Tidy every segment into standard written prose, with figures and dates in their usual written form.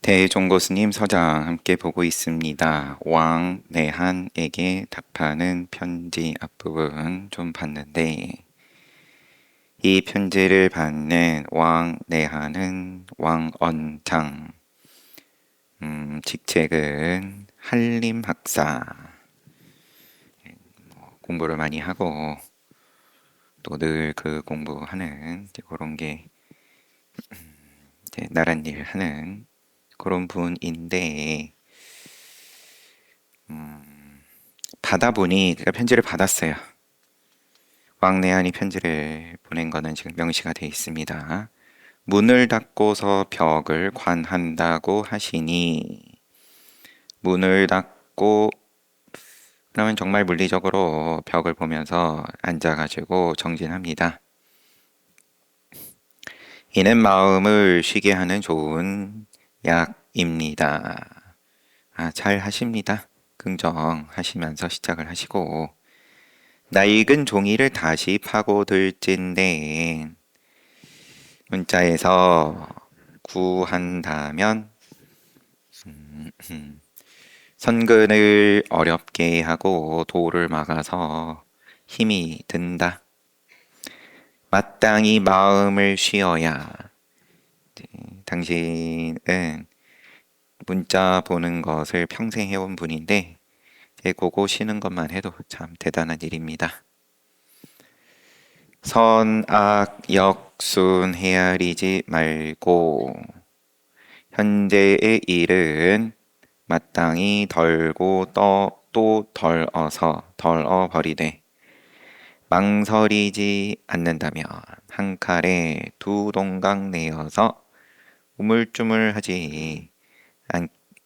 대종고스님 서장 함께 보고 있습니다. 왕내한에게 답하는 편지 앞부분 좀 봤는데, 이 편지를 받는 왕내한은 왕언장, 직책은 한림학사. 공부를 많이 하고 또 늘 그 공부하는 그런 게 나란 일 하는 그런 분인데, 받아보니, 제가 편지를 받았어요. 왕내한이 편지를 보낸 거는 지금 명시가 되어 있습니다. 문을 닫고서 벽을 관한다고 하시니, 문을 닫고 그러면 정말 물리적으로 벽을 보면서 앉아가지고 정진합니다. 이는 마음을 쉬게 하는 좋은 약입니다. 잘 하십니다. 긍정하시면서 시작을 하시고, 낡은 종이를 다시 파고들진데, 문자에서 구한다면 선근을 어렵게 하고 도를 막아서 힘이 든다. 마땅히 마음을 쉬어야. 당신은 문자 보는 것을 평생 해온 분인데, 그거 쉬는 것만 해도 참 대단한 일입니다. 선악 역순 헤아리지 말고 현재의 일은 마땅히 덜고 또 덜어 버리되, 망설이지 않는다면 한 칼에 두 동강 내어서 우물쭈물하지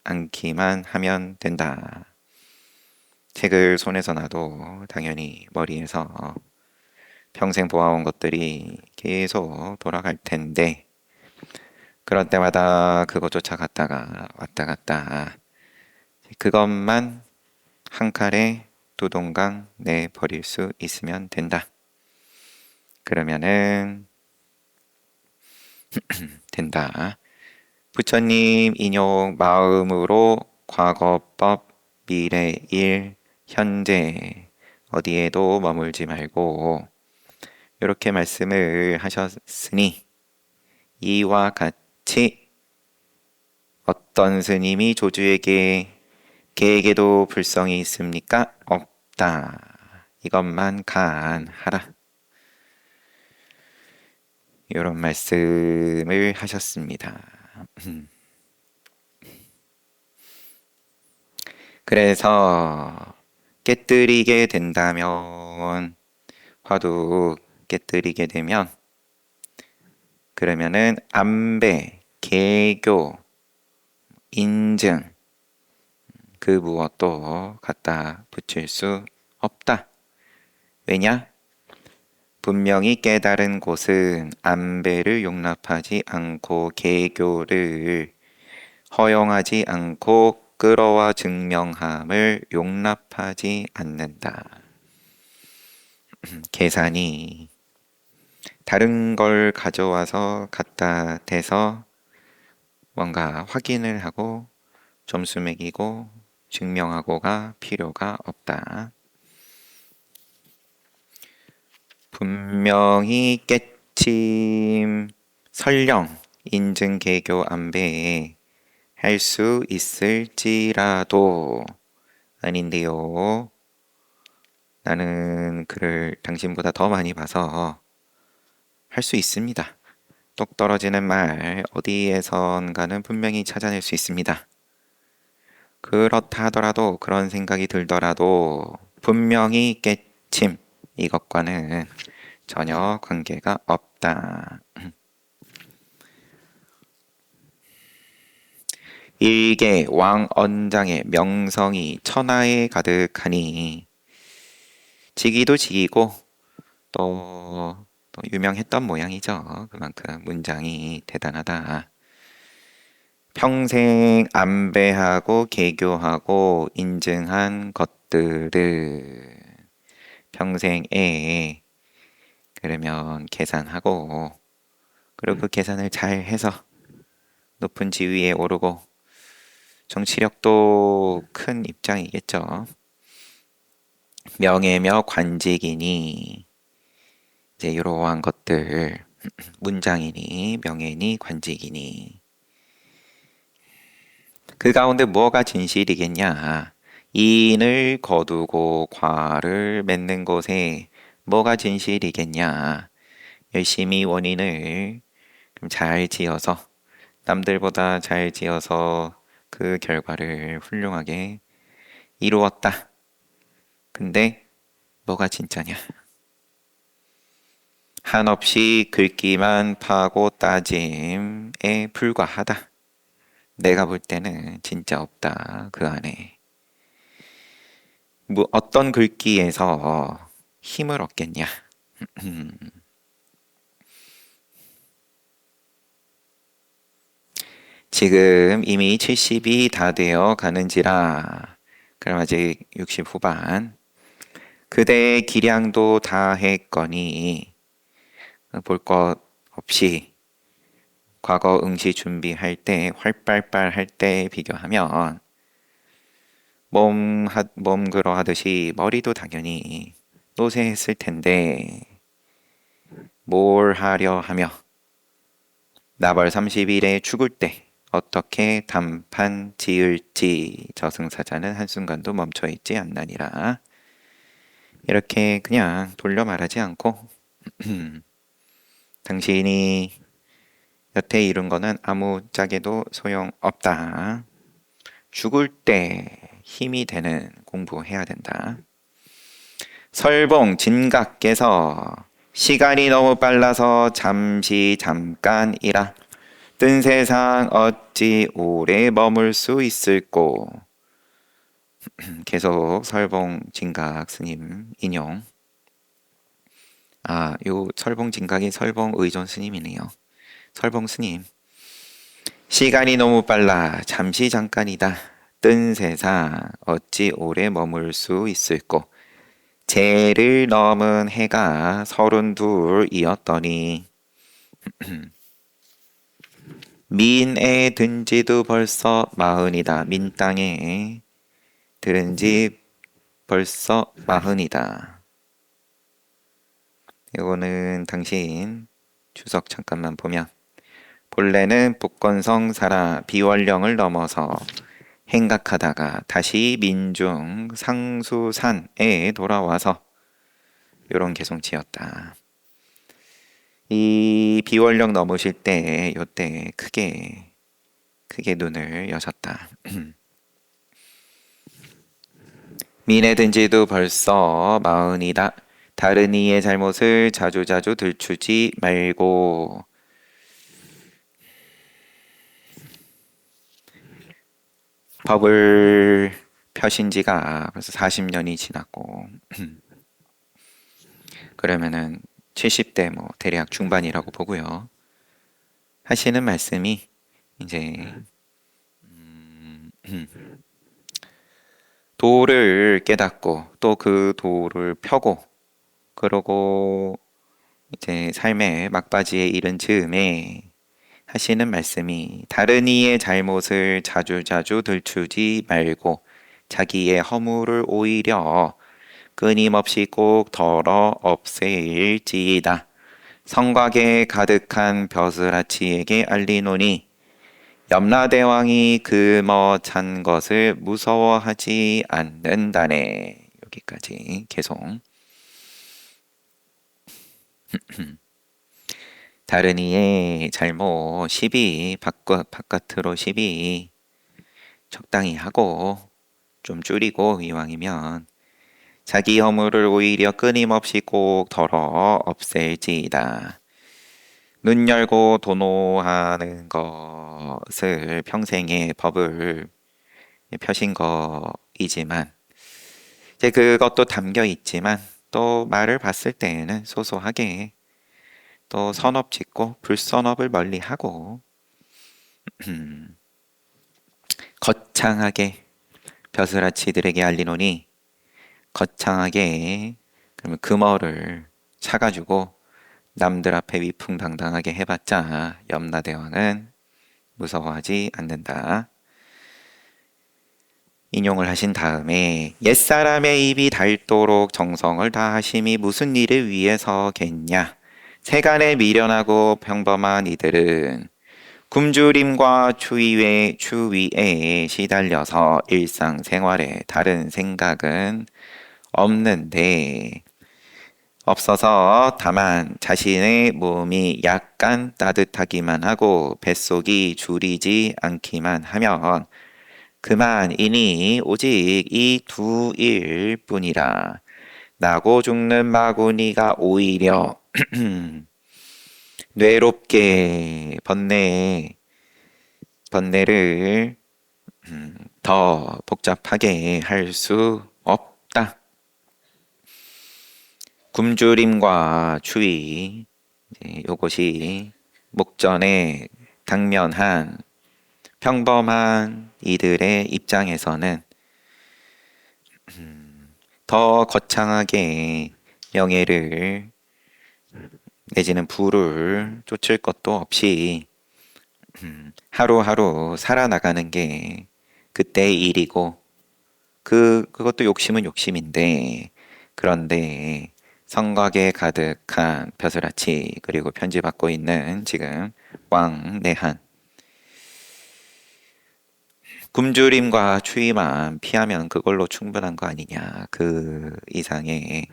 않기만 하면 된다. 책을 손에서 놔도 당연히 머리에서 평생 보아온 것들이 계속 돌아갈 텐데, 그럴 때마다 그거 쫓아갔다가 왔다 갔다, 그것만 한 칼에 두 동강 내 버릴 수 있으면 된다. 그러면은 된다. 부처님 인용 마음으로 과거법, 미래일, 현재 어디에도 머물지 말고 이렇게 말씀을 하셨으니, 이와 같이 어떤 스님이 조주에게 개에게도 불성이 있습니까? 없다. 이것만 간하라. 이런 말씀을 하셨습니다. 그래서 깨뜨리게 된다면, 화두 깨뜨리게 되면, 그러면은 안배, 개교, 인증, 그 무엇도 갖다 붙일 수 없다. 왜냐? 분명히 깨달은 곳은 안배를 용납하지 않고 개교를 허용하지 않고 끌어와 증명함을 용납하지 않는다. 계산이 다른 걸 가져와서 갖다 대서 뭔가 확인을 하고 점수 매기고 증명하고가 필요가 없다. 분명히 깨침, 설령, 인증, 개교, 안배에 할 수 있을지라도, 아닌데요. 나는 그를 당신보다 더 많이 봐서 할 수 있습니다. 똑 떨어지는 말 어디에선가는 분명히 찾아낼 수 있습니다. 그렇다 하더라도, 그런 생각이 들더라도 분명히 깨침, 이것과는 전혀 관계가 없다. 일개 왕언장의 명성이 천하에 가득하니, 지기도 지기고 또 유명했던 모양이죠. 그만큼 문장이 대단하다. 평생 안배하고 개교하고 인증한 것들을 평생에, 그러면 계산하고, 그리고 그 계산을 잘 해서 높은 지위에 오르고 정치력도 큰 입장이겠죠. 명예며 관직이니 이제 이러한 것들 문장이니 명예니 관직이니 그 가운데 뭐가 진실이겠냐? 인을 거두고 과를 맺는 것에 뭐가 진실이겠냐? 열심히 원인을 잘 지어서 남들보다 잘 지어서 그 결과를 훌륭하게 이루었다. 근데 뭐가 진짜냐? 한없이 긁기만 파고 따짐에 불과하다. 내가 볼 때는 진짜 없다. 그 안에. 뭐 어떤 긁기에서 힘을 얻겠냐? 지금 이미 70이 다 되어 가는지라. 그럼 아직 60 후반. 그대의 기량도 다 했거니 볼 것 없이 과거 응시 준비할 때 활발할 때 비교하면 몸 그러 하듯이 머리도 당연히 노쇠했을 텐데 뭘 하려 하며 나벌 30일에 죽을 때 어떻게 단판 지을지 저승사자는 한순간도 멈춰있지 않나니라. 이렇게 그냥 돌려 말하지 않고 당신이 여태 이룬 거는 아무짝에도 소용없다. 죽을 때 힘이 되는 공부해야 된다. 설봉 진각께서 시간이 너무 빨라서 잠깐이라 뜬 세상 어찌 오래 머물 수 있을꼬. 계속 설봉 진각 스님 인용. 요 설봉 진각이 설봉 의존 스님이네요. 설봉 스님. 시간이 너무 빨라 잠깐이다. 뜬 세상 어찌 오래 머물 수 있을꼬. 재를 넘은 해가 32이었더니 민에 든지도 벌써 40이다. 민 땅에 들은지 벌써 40이다. 이거는 당신 주석 잠깐만 보면 본래는 북건성 살아 비월령을 넘어서 행각하다가 다시 민중 상수산에 돌아와서 요런 개송치였다. 이 비월령 넘으실 때 요때 크게 눈을 여셨다. 민에 든지도 벌써 40이다. 다른 이의 잘못을 자주자주 들추지 말고 법을 펴신 지가 벌써 40년이 지났고 그러면은 70대 뭐 대략 중반이라고 보고요. 하시는 말씀이 이제 도를 깨닫고 또 그 도를 펴고 그러고 이제 삶의 막바지에 이른 즈음에 하시는 말씀이 다른 이의 잘못을 자주자주 들추지 말고 자기의 허물을 오히려 끊임없이 꼭 덜어 없앨지이다. 성곽에 가득한 벼슬아치에게 알리노니 염라대왕이 그 찬 것을 무서워하지 않는다네. 여기까지 계속. 다른 이의 잘못 시비 바깥으로 시비 적당히 하고 좀 줄이고 이왕이면 자기 허물을 오히려 끊임없이 꼭 덜어 없앨지이다. 눈 열고 도노하는 것을 평생의 법을 펴신 거이지만 이제 그것도 담겨 있지만 또 말을 봤을 때에는 소소하게 또 선업 짓고 불선업을 멀리하고 거창하게 벼슬아치들에게 알리노니 거창하게 그러면 금어를 사가지고 남들 앞에 위풍당당하게 해봤자 염라대왕은 무서워하지 않는다. 인용을 하신 다음에 옛사람의 입이 닳도록 정성을 다하심이 무슨 일을 위해서겠냐. 세간에 미련하고 평범한 이들은 굶주림과 추위에 시달려서 일상생활에 다른 생각은 없어서 다만 자신의 몸이 약간 따뜻하기만 하고 뱃속이 줄이지 않기만 하면 그만이니 오직 이 두 일 뿐이라. 나고 죽는 마구니가 오히려 뇌롭게 번뇌를 더 복잡하게 할 수 없다. 굶주림과 추위, 요것이 목전에 당면한 평범한 이들의 입장에서는 더 거창하게 명예를 내지는 부를 쫓을 것도 없이 하루하루 살아나가는 게 그때의 일이고 그것도 욕심은 욕심인데 그런데 성곽에 가득한 벼슬아치 그리고 편지받고 있는 지금 왕내한 굶주림과 추위만 피하면 그걸로 충분한 거 아니냐. 그 이상의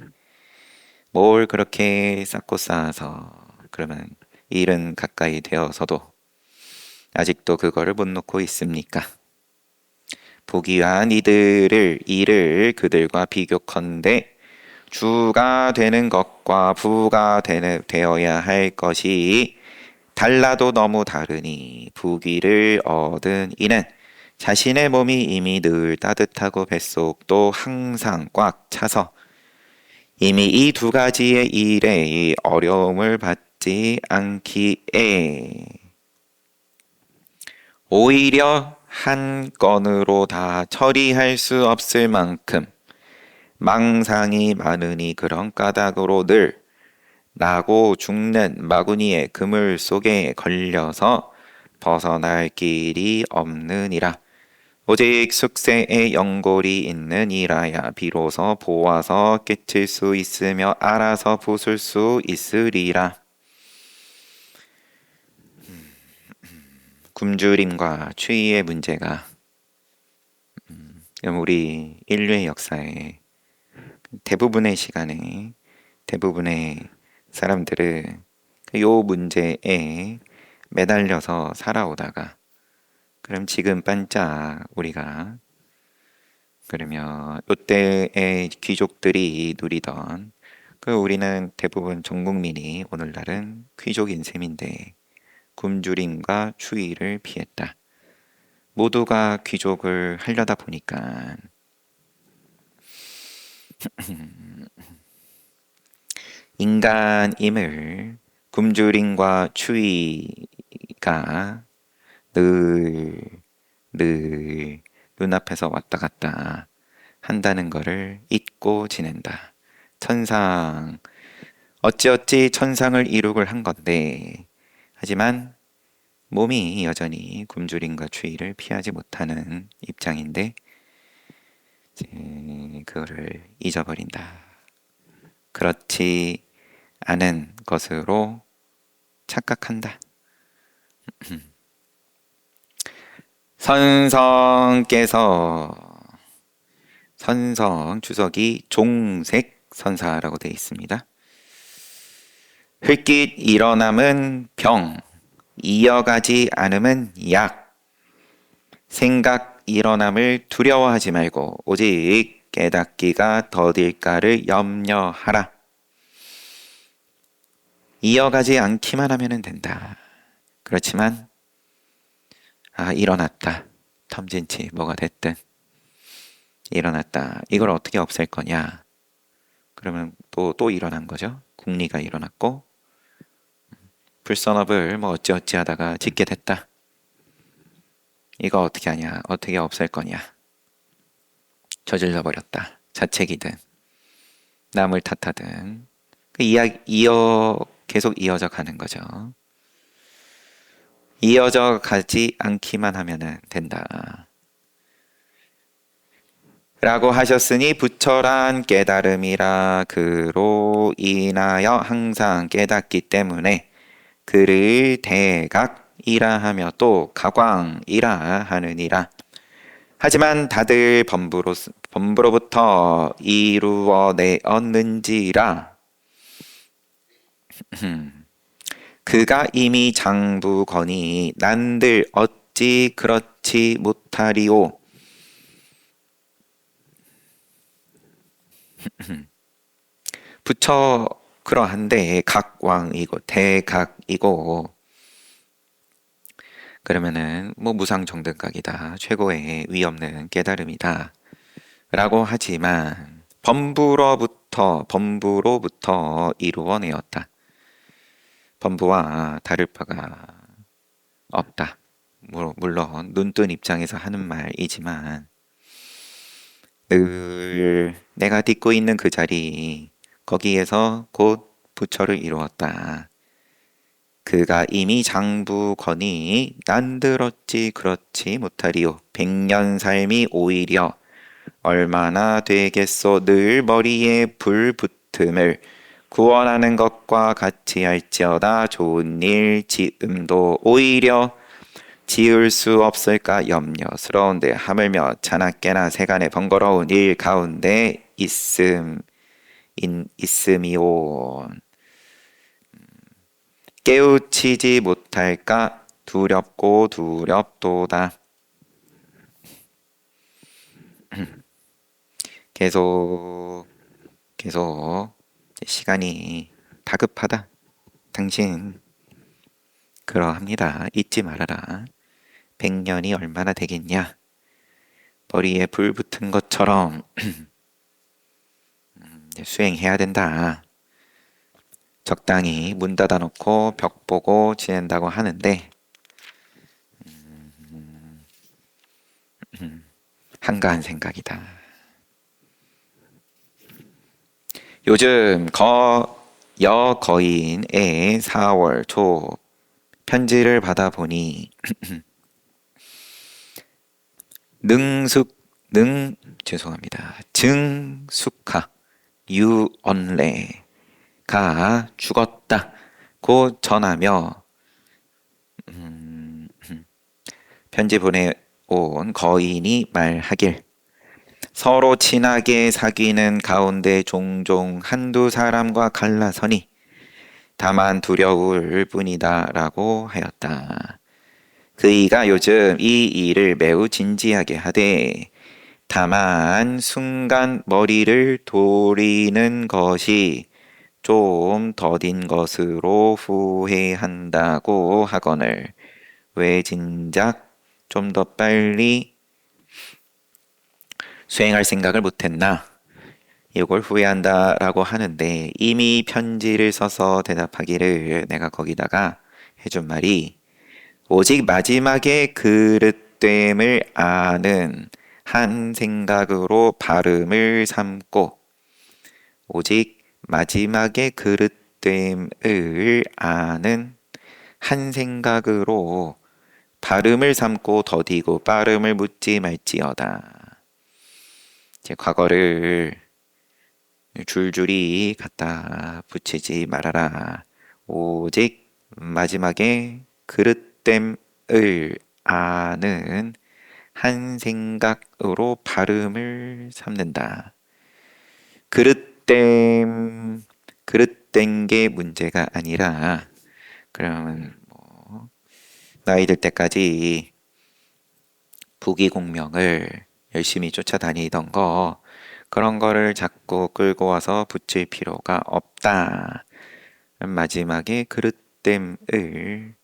뭘 그렇게 쌓고 쌓아서 그러면 일은 가까이 되어서도 아직도 그거를 못 놓고 있습니까? 부귀한 일을 그들과 비교컨대 주가 되는 것과 부가 되어야 할 것이 달라도 너무 다르니 부귀를 얻은 이는 자신의 몸이 이미 늘 따뜻하고 뱃속도 항상 꽉 차서 이미 이 두 가지의 일에 어려움을 받지 않기에 오히려 한 건으로 다 처리할 수 없을 만큼 망상이 많으니 그런 까닭으로 늘 나고 죽는 마구니의 그물 속에 걸려서 벗어날 길이 없느니라. 오직 숙세의 연골이 있느니라야 비로소 보아서 깨칠 수 있으며 알아서 부술 수 있으리라. 굶주림과 추위의 문제가 우리 인류의 역사에 대부분의 시간에 대부분의 사람들은 요 문제에 매달려서 살아오다가 그럼 지금 반짝 우리가 그러면 요때의 귀족들이 누리던 우리는 대부분 전 국민이 오늘날은 귀족인 셈인데 굶주림과 추위를 피했다. 모두가 귀족을 하려다 보니까 인간임을 굶주림과 추위가 늘 눈앞에서 왔다 갔다 한다는 것을 잊고 지낸다. 어찌어찌 천상을 이룩을 한 건데 하지만 몸이 여전히 굶주림과 추위를 피하지 못하는 입장인데 그거를 잊어버린다. 그렇지 않은 것으로 착각한다. 선성 주석이 종색 선사라고 되어 있습니다. 흘깃 일어남은 병, 이어가지 않음은 약. 생각 일어남을 두려워하지 말고 오직 깨닫기가 더딜까를 염려하라. 이어가지 않기만 하면 된다. 그렇지만 일어났다. 텀진치 뭐가 됐든 일어났다. 이걸 어떻게 없앨 거냐? 그러면 또 일어난 거죠. 국리가 일어났고 불선업을 어찌어찌 하다가 짓게 됐다. 이거 어떻게 하냐? 어떻게 없앨 거냐? 저질러 버렸다. 자책이든 남을 탓하든 계속 이어져 가는 거죠. 이어져 가지 않기만 하면 된다. 라고 하셨으니 부처란 깨달음이라 그로 인하여 항상 깨닫기 때문에 그를 대각이라 하며 또 가광이라 하느니라. 하지만 다들 범부로부터 이루어내었는지라 그가 이미 장부거니 난들 어찌 그렇지 못하리오. 부처 그러한데 각왕이고 대각이고 그러면은 뭐 무상정등각이다, 최고의 위없는 깨달음이다 라고 하지만 범부로부터 이루어내었다. 범부와 다를 바가 없다. 물론 눈뜬 입장에서 하는 말이지만 늘 내가 딛고 있는 그 자리, 거기에서 곧 부처를 이루었다. 그가 이미 장부거니 난들 어찌 그렇지 못하리요. 100년 삶이 오히려 얼마나 되겠소. 늘 머리에 불 붙음을 구원하는 것과 같이 할지어다. 좋은 일 지음도 오히려 지을 수 없을까 염려스러운데 하물며 자나깨나 세간의 번거로운 일 가운데 있음이온. 깨우치지 못할까 두렵고 두렵도다. 계속 시간이 다급하다. 당신 그러합니다. 잊지 말아라. 100년이 얼마나 되겠냐. 머리에 불 붙은 것처럼 수행해야 된다. 적당히 문 닫아놓고 벽 보고 지낸다고 하는데 한가한 생각이다. 요즘 여거인의 4월 초 편지를 받아보니 증숙하 유언래가 죽었다고 전하며 편지 보내온 거인이 말하길 서로 친하게 사귀는 가운데 종종 한두 사람과 갈라서니 다만 두려울 뿐이다 라고 하였다. 그이가 요즘 이 일을 매우 진지하게 하되 다만 순간 머리를 돌리는 것이 좀 더딘 것으로 후회한다고 하거늘 왜 진작 좀 더 빨리 수행할 생각을 못했나? 이걸 후회한다라고 하는데 이미 편지를 써서 대답하기를 내가 거기다가 해준 말이 오직 마지막에 그릇됨을 아는 한 생각으로 발음을 삼고 오직 마지막에 그릇됨을 아는 한 생각으로 발음을 삼고 더디고 빠름을 묻지 말지어다. 이제 과거를 줄줄이 갖다 붙이지 말아라. 오직 마지막에 그릇됨을 아는 한 생각으로 발음을 삼는다. 그릇된 게 문제가 아니라 그러면 나이 들 때까지 부귀공명을 열심히 쫓아다니던 거 그런 거를 자꾸 끌고 와서 붙일 필요가 없다. 마지막에 그릇됨을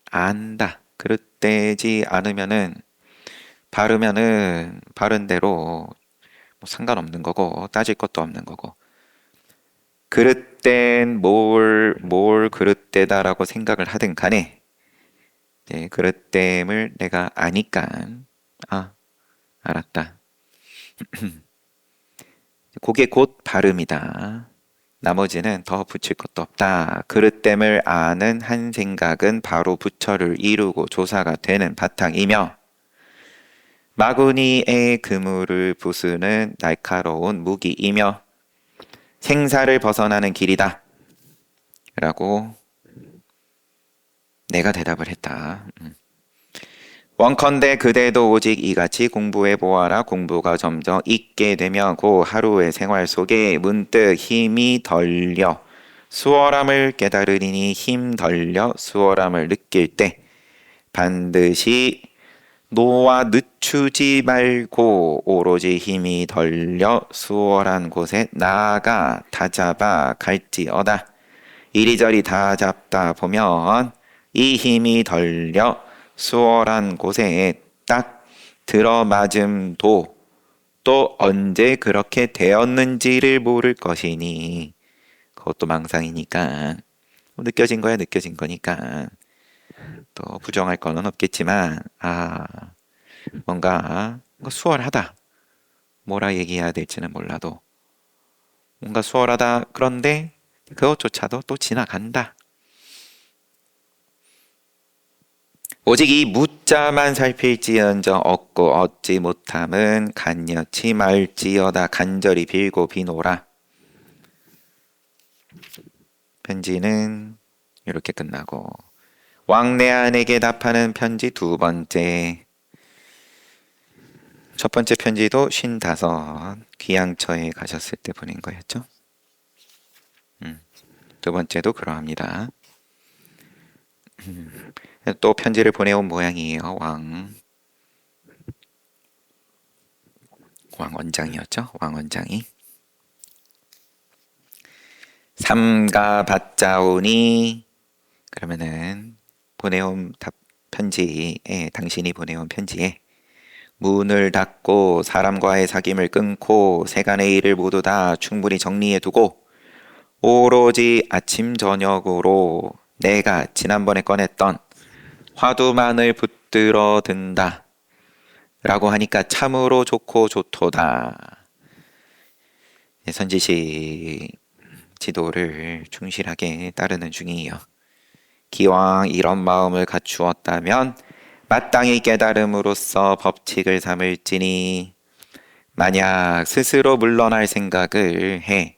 안다. 그릇되지 않으면은 바르면은 바른 대로 뭐 상관없는 거고 따질 것도 없는 거고 그릇된 뭘 그릇되다라고 생각을 하든 간에 그릇됨을 내가 아니까 알았다. 그게 곧 발음이다. 나머지는 더 붙일 것도 없다. 그릇됨을 아는 한 생각은 바로 부처를 이루고 조사가 되는 바탕이며 마구니의 그물을 부수는 날카로운 무기이며 생사를 벗어나는 길이다 라고 내가 대답을 했다. 원컨대 그대도 오직 이같이 공부해 보아라. 공부가 점점 있게 되면 그 하루의 생활 속에 문득 힘이 덜려 수월함을 깨달으리니 힘 덜려 수월함을 느낄 때 반드시 놓아 늦추지 말고 오로지 힘이 덜려 수월한 곳에 나아가 다잡아 갈지어다. 이리저리 다 잡다 보면 이 힘이 덜려 수월한 곳에 딱 들어맞음도 또 언제 그렇게 되었는지를 모를 것이니 그것도 망상이니까 느껴진 거야 느껴진 거니까 또 부정할 거는 없겠지만 뭔가 수월하다 뭐라 얘기해야 될지는 몰라도 뭔가 수월하다 그런데 그것조차도 또 지나간다. 오직 이 무자만 살필지언정 얻고 얻지 못함은 간여치 말지어다. 간절히 빌고 비노라. 편지는 이렇게 끝나고 왕래안에게 답하는 편지 두 번째. 첫 번째 편지도 55 귀양처에 가셨을 때 보낸 거였죠. 두 번째도 그러합니다. 또 편지를 보내온 모양이에요. 왕 원장이었죠. 왕 원장이 삼가 받자오니 그러면은 보내온 편지에 당신이 보내온 편지에 문을 닫고 사람과의 사귐을 끊고 세간의 일을 모두 다 충분히 정리해 두고 오로지 아침 저녁으로 내가 지난번에 꺼냈던 화두만을 붙들어 든다 라고 하니까 참으로 좋고 좋도다. 선지식 지도를 충실하게 따르는 중이에요. 기왕 이런 마음을 갖추었다면 마땅히 깨달음으로써 법칙을 삼을지니 만약 스스로 물러날 생각을 해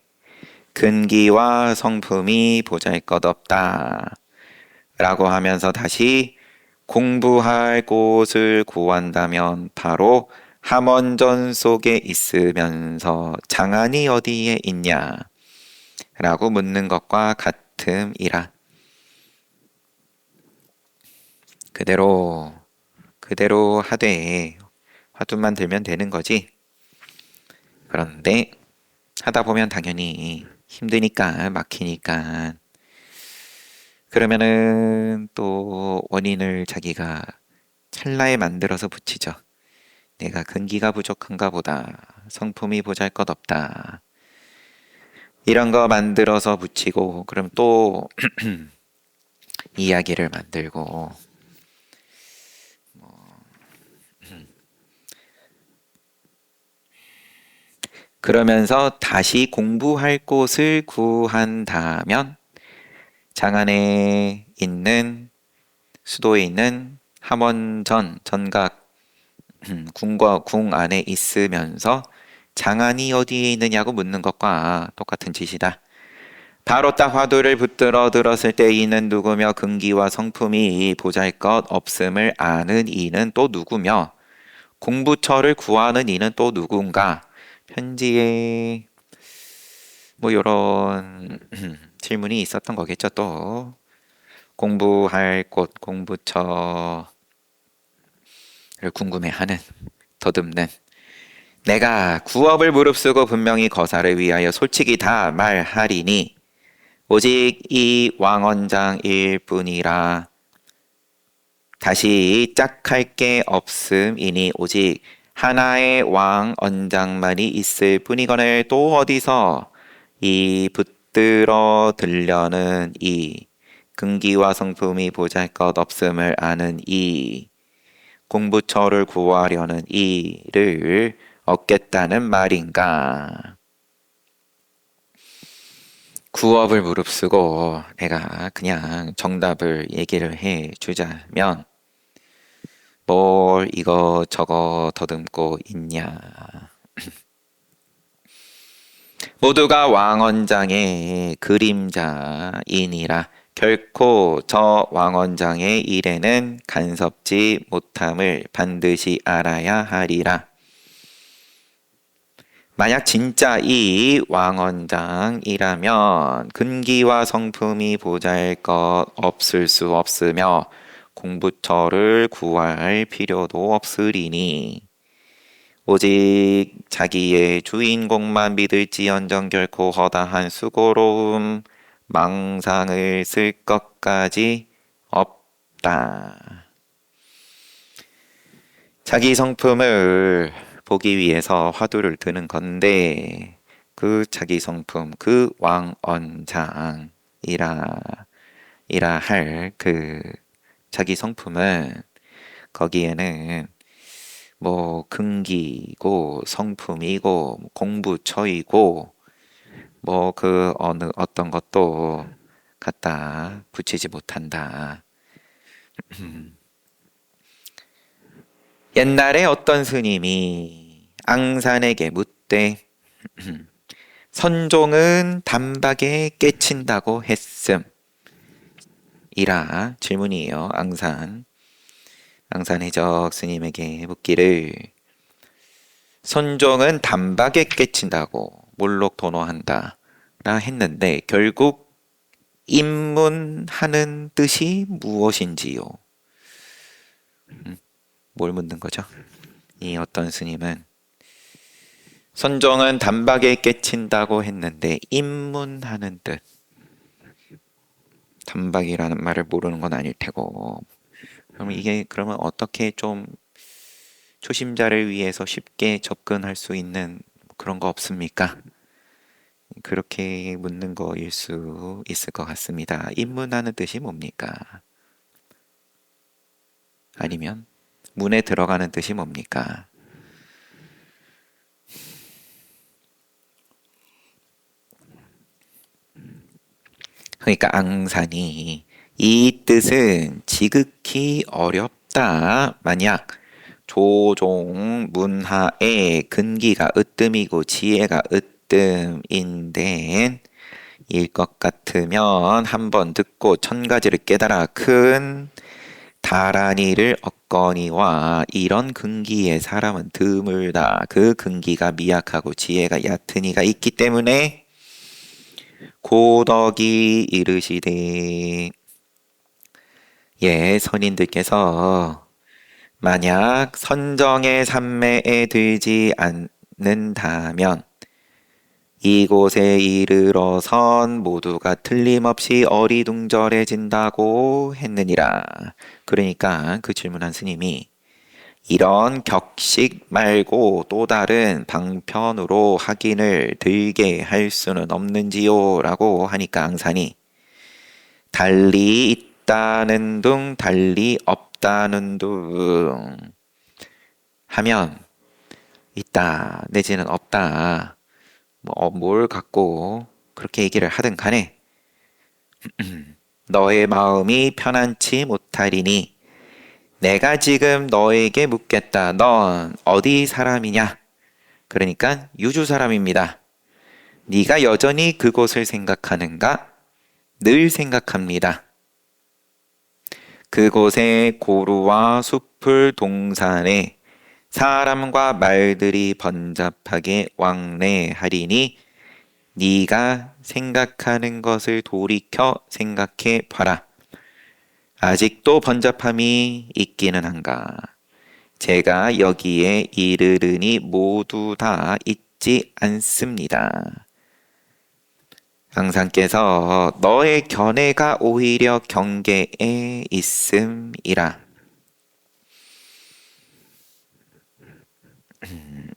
근기와 성품이 보잘것없다 라고 하면서 다시 공부할 곳을 구한다면 바로 함원전 속에 있으면서 장안이 어디에 있냐 라고 묻는 것과 같음이라. 그대로 하되 화두만 들면 되는 거지. 그런데 하다 보면 당연히 힘드니까 막히니까 그러면은 또 원인을 자기가 찰나에 만들어서 붙이죠. 내가 근기가 부족한가 보다. 성품이 보잘것없다. 이런 거 만들어서 붙이고 그럼 또 이야기를 만들고 그러면서 다시 공부할 곳을 구한다면 장안에 있는 수도에 있는 함원전 전각 궁 안에 있으면서 장안이 어디에 있느냐고 묻는 것과 똑같은 짓이다. 바로 딱 화두를 붙들어 들었을 때 이는 누구며 근기와 성품이 보잘것 없음을 아는 이는 또 누구며 공부처를 구하는 이는 또 누군가. 편지에 뭐 이런 질문이 있었던 거겠죠. 또 공부할 곳 공부처를 궁금해하는 더듬는 내가 구업을 무릅쓰고 분명히 거사를 위하여 솔직히 다 말하리니 오직 이 왕원장일 뿐이라. 다시 짝할 게 없음이니 오직 하나의 왕언장만이 있을 뿐이거늘 또 어디서 이 붙들어 들려는 이 근기와 성품이 보잘것 없음을 아는 이 공부처를 구하려는 이를 얻겠다는 말인가. 구업을 무릅쓰고 내가 그냥 정답을 얘기를 해 주자면 뭘 뭘 이거 더듬고 있냐. 모두가 왕언장의 그림자이니라. 결코 저 왕언장의 일에는 간섭지 못함을 반드시 알아야 하리라. 만약 진짜 이 왕언장이라면 근기와 성품이 보잘것 없을 수 없으며 공부처를 구할 필요도 없으리니 오직 자기의 주인공만 믿을지언정 결코 허다한 수고로움 망상을 쓸 것까지 없다. 자기 성품을 보기 위해서 화두를 드는 건데 그 자기 성품, 그 왕언장이라 할 그 자기 성품은 거기에는 뭐 근기고 성품이고 공부처이고 뭐 그 어느 어떤 것도 갖다 붙이지 못한다. 옛날에 어떤 스님이 앙산에게 묻되 선종은 단박에 깨친다고 했음 이라 질문이에요. 앙산해적 스님에게 묻기를 선종은 단박에 깨친다고 몰록도노한다 라 했는데 결국 입문하는 뜻이 무엇인지요? 뭘 묻는 거죠? 이 어떤 스님은 선종은 단박에 깨친다고 했는데 입문하는 뜻, 단박이라는 말을 모르는 건 아닐 테고, 그러면 이게 그러면 어떻게 좀 초심자를 위해서 쉽게 접근할 수 있는 그런 거 없습니까? 그렇게 묻는 거일 수 있을 것 같습니다. 입문하는 뜻이 뭡니까? 아니면 문에 들어가는 뜻이 뭡니까? 그러니까 앙산이 이 뜻은 지극히 어렵다. 만약 조종 문하의 근기가 으뜸이고 지혜가 으뜸인데 일 것 같으면 한번 듣고 천 가지를 깨달아 큰 다란이를 얻거니와 이런 근기의 사람은 드물다. 그 근기가 미약하고 지혜가 얕은 이가 있기 때문에 고덕이 이르시되 예 선인들께서 만약 선정의 산매에 들지 않는다면 이곳에 이르러선 모두가 틀림없이 어리둥절해진다고 했느니라. 그러니까 그 질문한 스님이 이런 격식 말고 또 다른 방편으로 확인을 들게 할 수는 없는지요? 라고 하니까 앙산이 달리 있다는 둥 달리 없다는 둥 하면 있다 내지는 없다 뭘 갖고 그렇게 얘기를 하든 간에 너의 마음이 편안치 못하리니 내가 지금 너에게 묻겠다. 넌 어디 사람이냐? 그러니까 유주 사람입니다. 네가 여전히 그곳을 생각하는가? 늘 생각합니다. 그곳에 고루와 숲을 동산에 사람과 말들이 번잡하게 왕래하리니 네가 생각하는 것을 돌이켜 생각해 봐라. 아직도 번잡함이 있기는 한가? 제가 여기에 이르르니 모두 다 있지 않습니다. 앙상께서 너의 견해가 오히려 경계에 있음이라.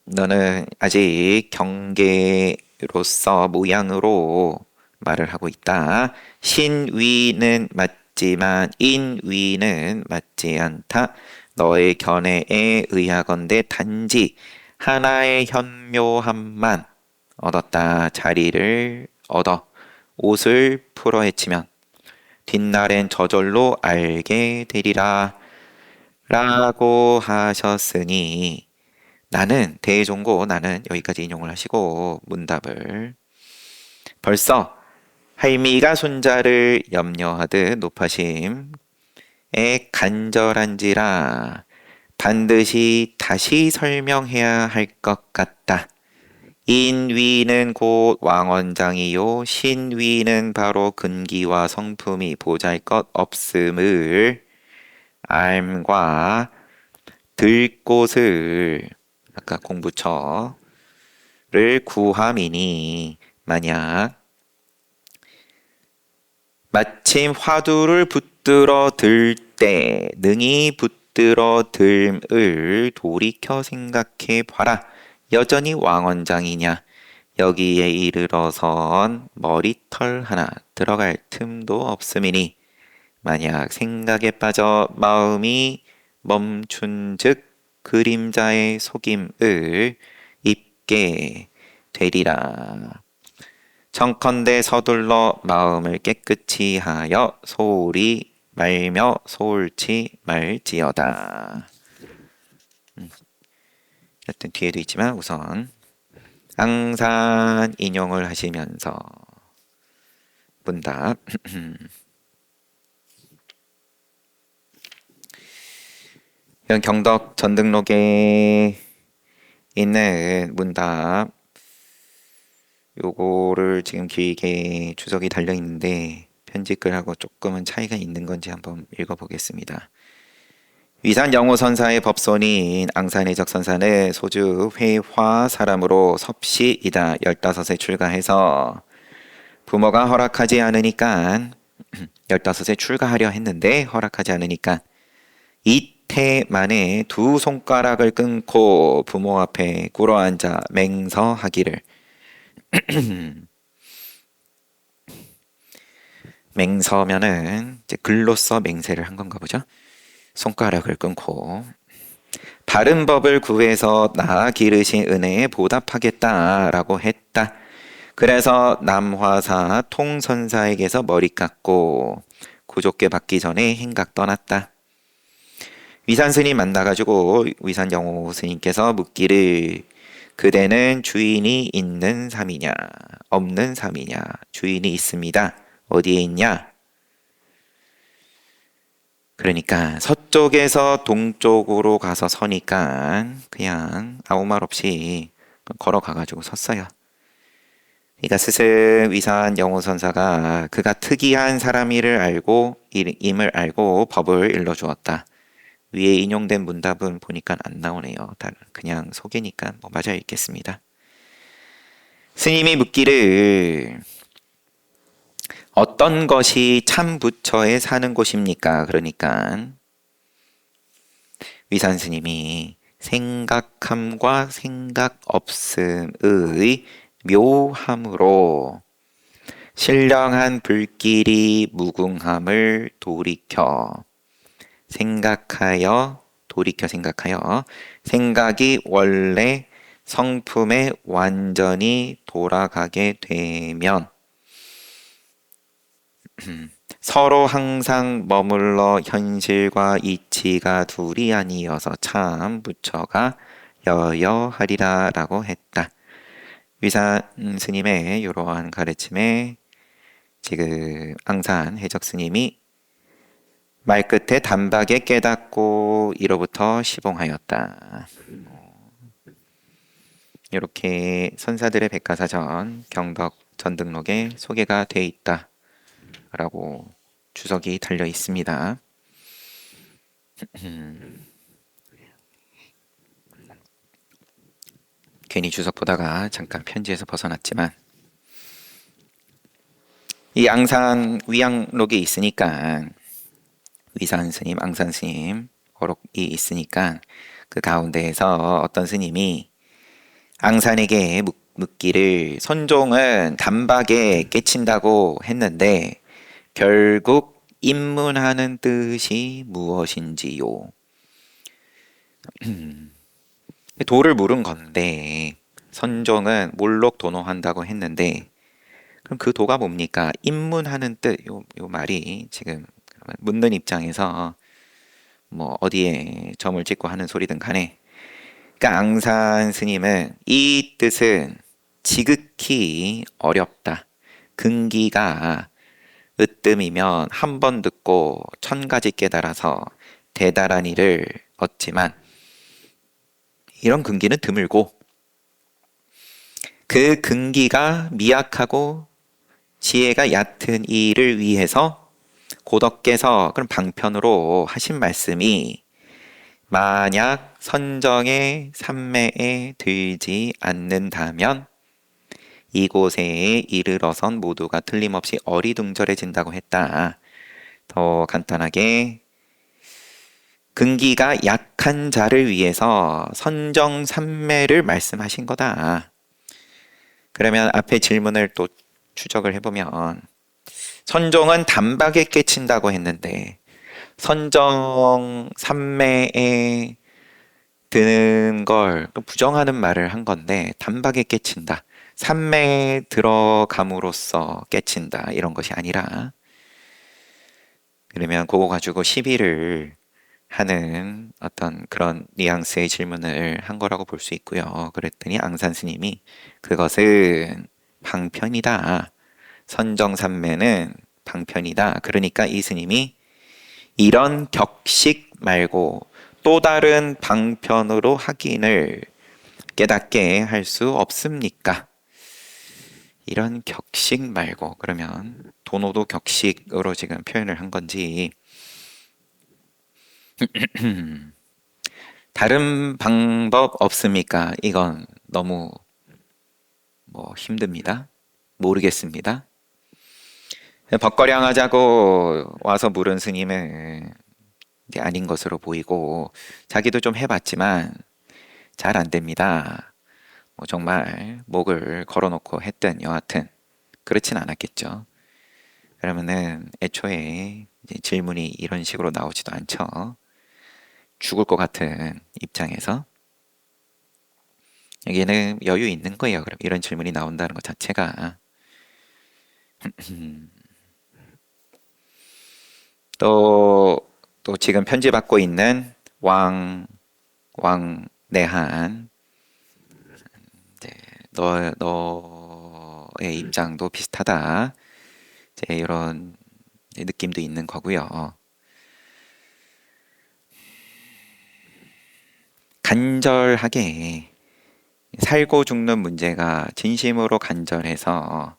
너는 아직 경계로서 모양으로 말을 하고 있다. 신위는 맞지만 인위는 맞지 않다. 너의 견해에 의하건대 단지 하나의 현묘함만 얻었다. 자리를 얻어 옷을 풀어 헤치면 뒷날엔 저절로 알게 되리라. 라고 하셨으니 나는 대종고 나는 여기까지 인용을 하시고 문답을 벌써 할미가 손자를 염려하듯 높아심에 간절한지라 반드시 다시 설명해야 할 것 같다. 인위는 곧 왕원장이요 신위는 바로 근기와 성품이 보잘것 없음을 알과 들 곳을 아까 공부처를 구함이니 만약 마침 화두를 붙들어 들 때 능히 붙들어 듬을 돌이켜 생각해 봐라. 여전히 왕원장이냐? 여기에 이르러선 머리털 하나 들어갈 틈도 없음이니 만약 생각에 빠져 마음이 멈춘즉 그림자의 속임을 입게 되리라. 청컨대 서둘러 마음을 깨끗이 하여 소홀히 말며 소홀치 말지어다. 여튼 뒤에도 있지만 우선 앙산 인용을 하시면서 문답 이런 경덕 전등록에 있는 문답 요거를 지금 길게 주석이 달려 있는데 편집글하고 조금은 차이가 있는 건지 한번 읽어보겠습니다. 위산 영호선사의 법손인 앙산해적 선사는 소주 회화 사람으로 섭씨이다 15세 출가해서 부모가 허락하지 않으니까 15세 출가하려 했는데 허락하지 않으니까 이태 만에 두 손가락을 끊고 부모 앞에 꿇어앉아 맹서하기를 맹서면은 이제 글로써 맹세를 한 건가 보죠. 손가락을 끊고 바른 법을 구해서 나 기르신 은혜에 보답하겠다라고 했다. 그래서 남화사 통선사에게서 머리 깎고 구족계 받기 전에 행각 떠났다. 위산 스님 만나가지고 위산 영호 스님께서 묻기를 그대는 주인이 있는 삶이냐 없는 삶이냐 주인이 있습니다. 어디에 있냐? 그러니까 서쪽에서 동쪽으로 가서 서니까 그냥 아무 말 없이 걸어가가지고 섰어요. 그러니까 스승 위산 영호선사가 그가 특이한 사람임을 알고 법을 일러주었다. 위에 인용된 문답은 보니까 안 나오네요. 그냥 소개니까 뭐 맞아 읽겠습니다. 스님이 묻기를 어떤 것이 참 부처에 사는 곳입니까? 그러니까 위산 스님이 생각함과 생각 없음의 묘함으로 신령한 불길이 무궁함을 돌이켜 생각하여 생각이 원래 성품에 완전히 돌아가게 되면 서로 항상 머물러 현실과 이치가 둘이 아니어서 참 부처가 여여하리라 라고 했다. 위산 스님의 이러한 가르침에 지금 앙산 해적 스님이 말끝에 단박에 깨닫고 이로부터 시봉하였다. 이렇게 선사들의 백과사전 경덕 전등록에 소개가 되어 있다 라고 주석이 달려 있습니다. 괜히 주석 보다가 잠깐 편지에서 벗어났지만 이 앙산 위양록이 있으니까 위산 스님, 앙산 스님 어록이 있으니까 그 가운데에서 어떤 스님이 앙산에게 묻기를 선종은 단박에 깨친다고 했는데 결국 입문하는 뜻이 무엇인지요? 도를 물은 건데 선종은 몰록 도노한다고 했는데 그럼 그 도가 뭡니까? 입문하는 뜻, 요 말이 지금 묻는 입장에서 뭐 어디에 점을 찍고 하는 소리든 간에, 그러니까 앙산 스님은 이 뜻은 지극히 어렵다. 근기가 으뜸이면 한 번 듣고 천 가지 깨달아서 대단한 일을 얻지만 이런 근기는 드물고, 그 근기가 미약하고 지혜가 얕은 이를 위해서 고덕께서 그런 방편으로 하신 말씀이, 만약 선정의 삼매에 들지 않는다면 이곳에 이르러선 모두가 틀림없이 어리둥절해진다고 했다. 더 간단하게, 근기가 약한 자를 위해서 선정삼매를 말씀하신 거다. 그러면 앞에 질문을 또 추적을 해보면, 선종은 단박에 깨친다고 했는데 선정 삼매에 드는 걸 부정하는 말을 한 건데, 단박에 깨친다, 삼매에 들어감으로써 깨친다, 이런 것이 아니라, 그러면 그거 가지고 시비를 하는 어떤 그런 뉘앙스의 질문을 한 거라고 볼 수 있고요. 그랬더니 앙산 스님이 그것은 방편이다. 선정삼매는 방편이다. 그러니까 이 스님이 이런 격식 말고 또 다른 방편으로 확인을 깨닫게 할 수 없습니까? 이런 격식 말고, 그러면 도노도 격식으로 지금 표현을 한 건지, 다른 방법 없습니까? 이건 너무 힘듭니다. 모르겠습니다. 법거량 하자고 와서 물은 스님은 이제 아닌 것으로 보이고, 자기도 좀 해봤지만 잘 안 됩니다. 정말 목을 걸어놓고 했든 여하튼 그렇진 않았겠죠. 그러면은 애초에 이제 질문이 이런 식으로 나오지도 않죠. 죽을 것 같은 입장에서. 여기는 여유 있는 거예요. 그럼 이런 질문이 나온다는 것 자체가. 또 지금 편지받고 있는 왕내한, 이제 너의 입장도 비슷하다, 이제 이런 느낌도 있는 거고요. 간절하게 살고 죽는 문제가 진심으로 간절해서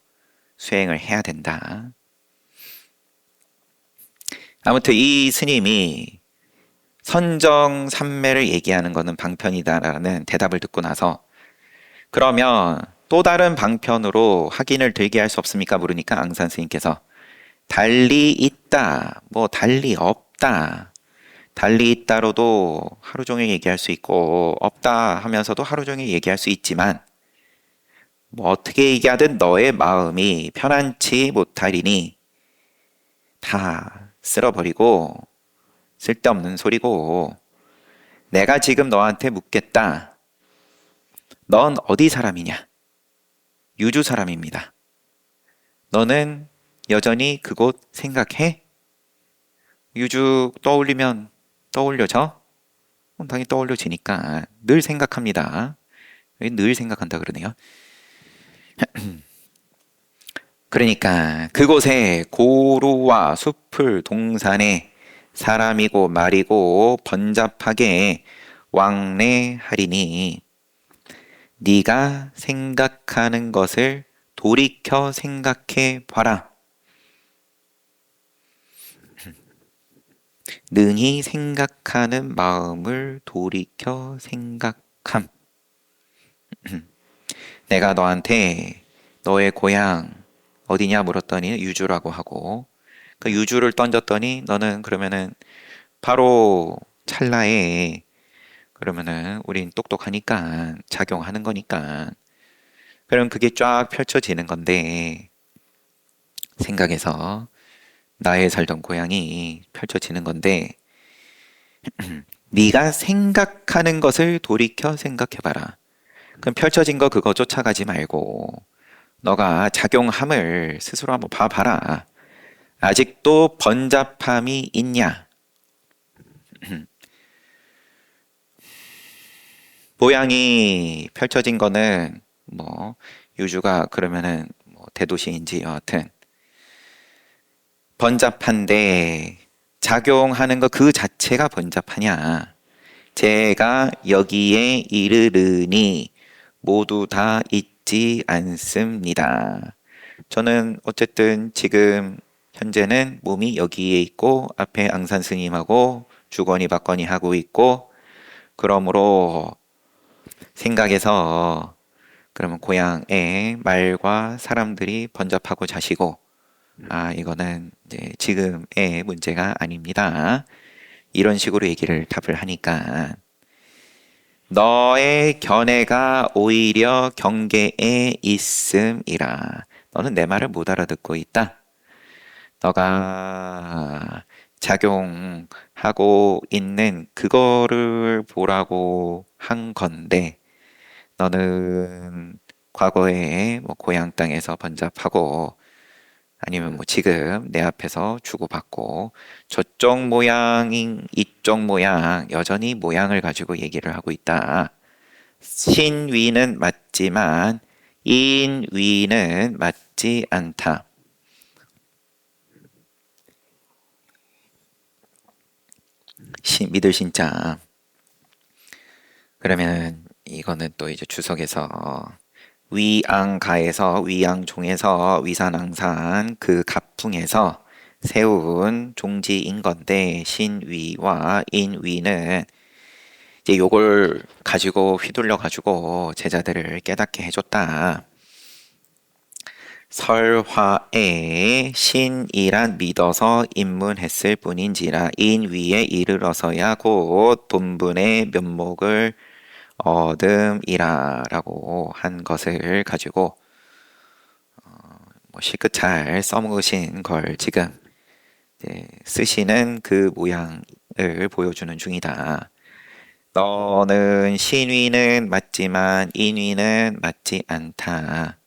수행을 해야 된다. 아무튼 이 스님이 선정삼매를 얘기하는 것은 방편이다라는 대답을 듣고 나서, 그러면 또 다른 방편으로 확인을 들게 할 수 없습니까? 물으니까 앙산 스님께서 달리 있다, 달리 없다, 달리 있다로도 하루 종일 얘기할 수 있고 없다 하면서도 하루 종일 얘기할 수 있지만, 어떻게 얘기하든 너의 마음이 편안치 못하리니 다 쓸어버리고 쓸데없는 소리고, 내가 지금 너한테 묻겠다. 넌 어디 사람이냐? 유주 사람입니다. 너는 여전히 그곳 생각해? 유주 떠올리면 떠올려져? 당연히 떠올려지니까 늘 생각합니다. 여기 늘 생각한다 그러네요. 그러니까 그곳에 고루와 숲을 동산에 사람이고 말이고 번잡하게 왕래하리니 네가 생각하는 것을 돌이켜 생각해 봐라. 능히 생각하는 마음을 돌이켜 생각함. 내가 너한테 너의 고향 어디냐 물었더니 유주라고 하고, 그 유주를 던졌더니 너는 그러면은 바로 찰나에, 그러면은 우린 똑똑하니까 작용하는 거니까, 그럼 그게 쫙 펼쳐지는 건데, 생각에서 나의 살던 고향이 펼쳐지는 건데, 네가 생각하는 것을 돌이켜 생각해봐라. 그럼 펼쳐진 거 그거 쫓아가지 말고 너가 작용함을 스스로 한번 봐봐라. 아직도 번잡함이 있냐? 모양이 펼쳐진 거는 뭐 유주가 그러면은 뭐 대도시인지 여하튼 번잡한데 작용하는 거 그 자체가 번잡하냐? 제가 여기에 이르르니 모두 다 있지 않습니다. 저는 어쨌든 지금 현재는 몸이 여기에 있고 앞에 앙산 스님하고 주거니 받거니 하고 있고 그러므로 생각에서 그러면 고향에 말과 사람들이 번잡하고 자시고 이거는 이제 지금의 문제가 아닙니다. 이런 식으로 얘기를 답을 하니까 너의 견해가 오히려 경계에 있음이라. 너는 내 말을 못 알아듣고 있다. 너가 작용하고 있는 그거를 보라고 한 건데 너는 과거에 뭐 고향 땅에서 번잡하고 아니면 뭐 지금 내 앞에서 주고받고 저쪽 모양인 이쪽 모양 여전히 모양을 가지고 얘기를 하고 있다. 신위는 맞지만 인위는 맞지 않다. 믿을 신자. 그러면 이거는 또 이제 주석에서 위앙가에서 위양종에서 위산항산 그 갑풍에서 세운 종지인 건데 신위와 인위는 이제 요걸 가지고 휘둘러 가지고 제자들을 깨닫게 해줬다. 설화에 신이란 믿어서 입문했을 뿐인지라 인위에 이르러서야 곧 본분의 면목을 얻음이라라고 한 것을 가지고 뭐 실끝 잘 써먹으신 걸 지금 쓰시는 그 모양을 보여주는 중이다. 너는 신위는 맞지만 인위는 맞지 않다.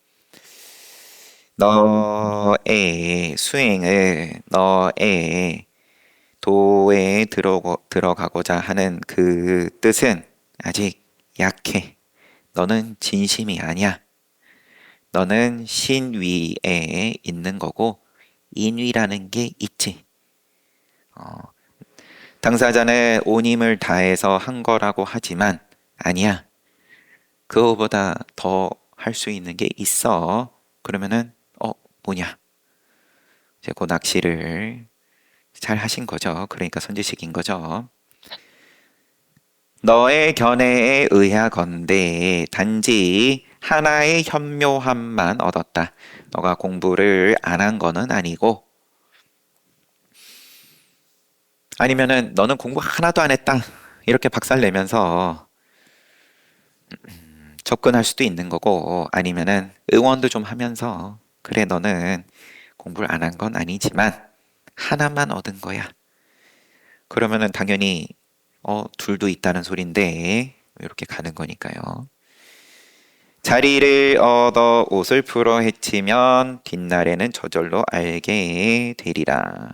너의 수행을 너의 도에 들어가고자 하는 그 뜻은 아직 약해. 너는 진심이 아니야. 너는 신위에 있는 거고 인위라는 게 있지. 당사자는 온 힘을 다해서 한 거라고 하지만 아니야. 그거보다 더 할 수 있는 게 있어. 그러면은 뭐냐? 이제 그 낚시를 잘 하신 거죠. 그러니까 선지식인 거죠. 너의 견해에 의하건대 단지 하나의 현묘함만 얻었다. 너가 공부를 안 한 거는 아니고 아니면은 너는 공부 하나도 안 했다. 이렇게 박살 내면서 접근할 수도 있는 거고 아니면은 응원도 좀 하면서 그래 너는 공부를 안 한 건 아니지만 하나만 얻은 거야. 그러면은 당연히 둘도 있다는 소린데 이렇게 가는 거니까요. 자리를 얻어 옷을 풀어 헤치면 뒷날에는 저절로 알게 되리라.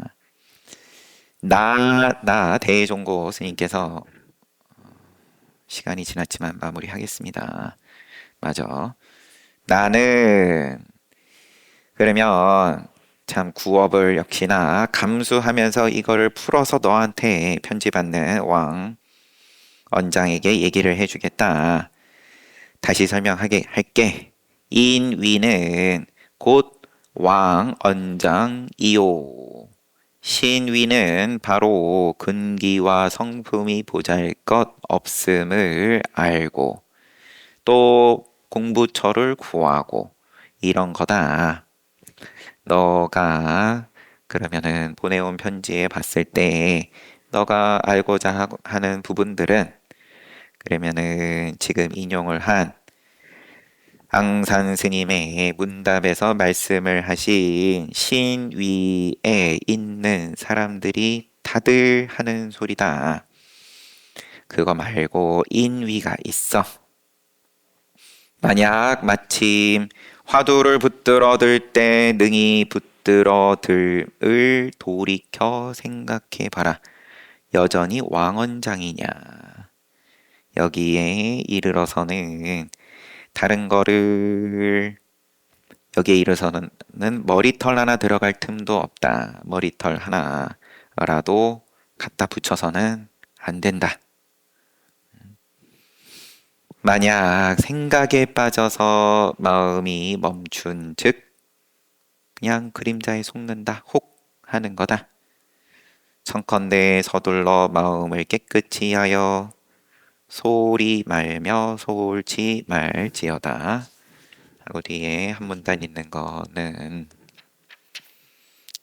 나 대종고 스님께서 시간이 지났지만 마무리하겠습니다. 맞아. 나는 그러면 참 구업을 역시나 감수하면서 이거를 풀어서 너한테 편지받는 왕 언장에게 얘기를 해주겠다. 다시 설명하게 할게. 인위는 곧 왕 언장이요. 신위는 바로 근기와 성품이 보잘것 없음을 알고 또 공부처를 구하고 이런 거다. 너가 그러면은 보내온 편지에 봤을 때 너가 알고자 하는 부분들은 그러면은 지금 인용을 한 앙산 스님의 문답에서 말씀을 하신 신위에 있는 사람들이 다들 하는 소리다. 그거 말고 인위가 있어. 만약 마침 화두를 붙들어 들 때 능히 붙들어 들을 돌이켜 생각해 봐라. 여전히 왕언장이냐? 여기에 이르러서는 다른 거를 여기에 이르러서는 머리털 하나 들어갈 틈도 없다. 머리털 하나라도 갖다 붙여서는 안 된다. 만약 생각에 빠져서 마음이 멈춘 즉 그냥 그림자에 속는다. 혹 하는 거다. 청컨대 서둘러 마음을 깨끗이 하여 소리 말며 소울치 말지어다. 하고 뒤에 한 문단 있는 거는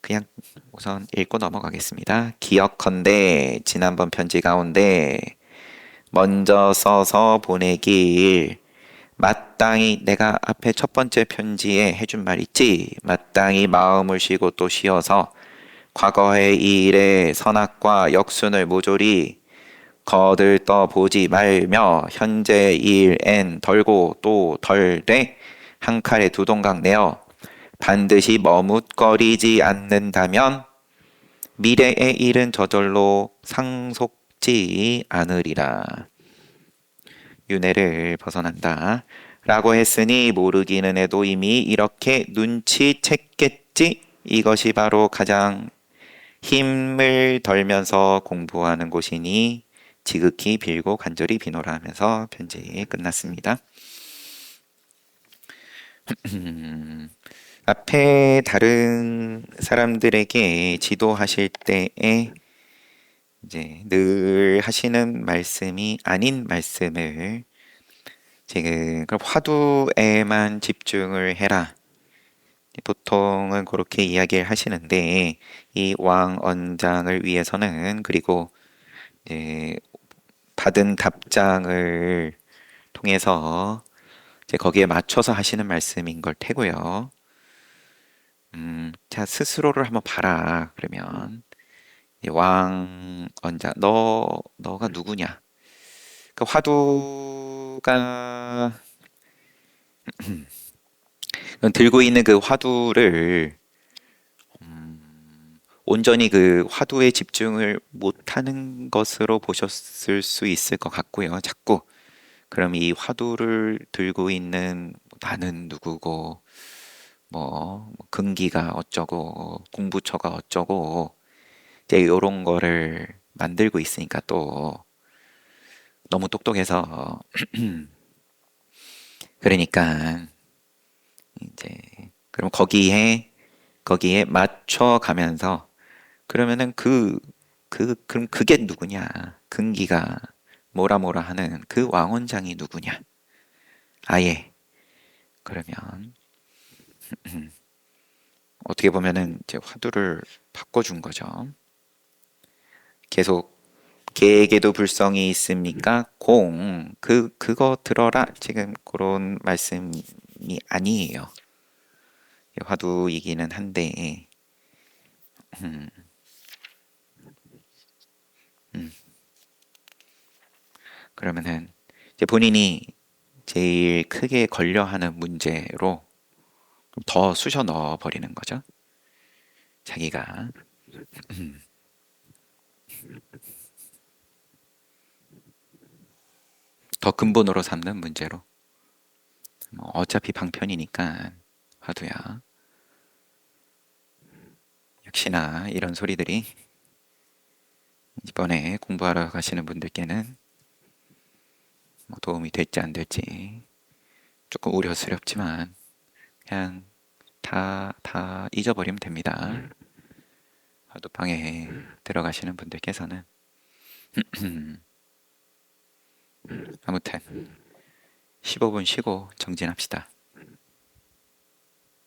그냥 우선 읽고 넘어가겠습니다. 기억컨대 지난번 편지 가운데 먼저 써서 보내길 마땅히 내가 앞에 첫 번째 편지에 해준 말 있지? 마땅히 마음을 쉬고 또 쉬어서 과거의 일의 선악과 역순을 모조리 거들떠 보지 말며 현재 일엔 덜고 또 덜되 한 칼에 두 동강 내어 반드시 머뭇거리지 않는다면 미래의 일은 저절로 상속지 않으리라. 윤회를 벗어난다. 라고 했으니 모르기는 해도 이미 이렇게 눈치챘겠지. 이것이 바로 가장 힘을 덜면서 공부하는 곳이니 지극히 빌고 간절히 비노라 하면서 편지 끝났습니다. 앞에 다른 사람들에게 지도하실 때에 이제 늘 하시는 말씀이 아닌 말씀을 지금 그럼 화두에만 집중을 해라. 보통은 그렇게 이야기를 하시는데 이 왕언장을 위해서는 그리고 이제 받은 답장을 통해서 이제 거기에 맞춰서 하시는 말씀인 걸 테고요. 자 스스로를 한번 봐라. 그러면 왕언장 너가 누구냐? 그 화두가 들고 있는 그 화두를 온전히 그 화두에 집중을 못하는 것으로 보셨을 수 있을 것 같고요. 자꾸 그럼 이 화두를 들고 있는 나는 누구고 뭐 금기가 어쩌고 공부처가 어쩌고 이제 이런 거를 만들고 있으니까 또 너무 똑똑해서 그러니까 이제 그럼 거기에 맞춰 가면서 그러면은 그럼 그게 누구냐? 근기가 뭐라 하는 그 왕원장이 누구냐? 아예 그러면 어떻게 보면은 이제 화두를 바꿔준 거죠. 계속 개에게도 불성이 있습니까? 그거 들어라. 지금 그런 말씀이 아니에요. 화두이기는 한데 음, 음. 그러면은 이제 본인이 제일 크게 걸려하는 문제로 더 쑤셔 넣어 버리는 거죠. 자기가 더 근본으로 삼는 문제로. 뭐 어차피 방편이니까 화두야. 역시나 이런 소리들이 이번에 공부하러 가시는 분들께는 뭐 도움이 될지 안 될지 조금 우려스럽지만 그냥 다 잊어버리면 됩니다. 화두방에 들어가시는 분들께서는 아무튼 15분 쉬고 정진합시다.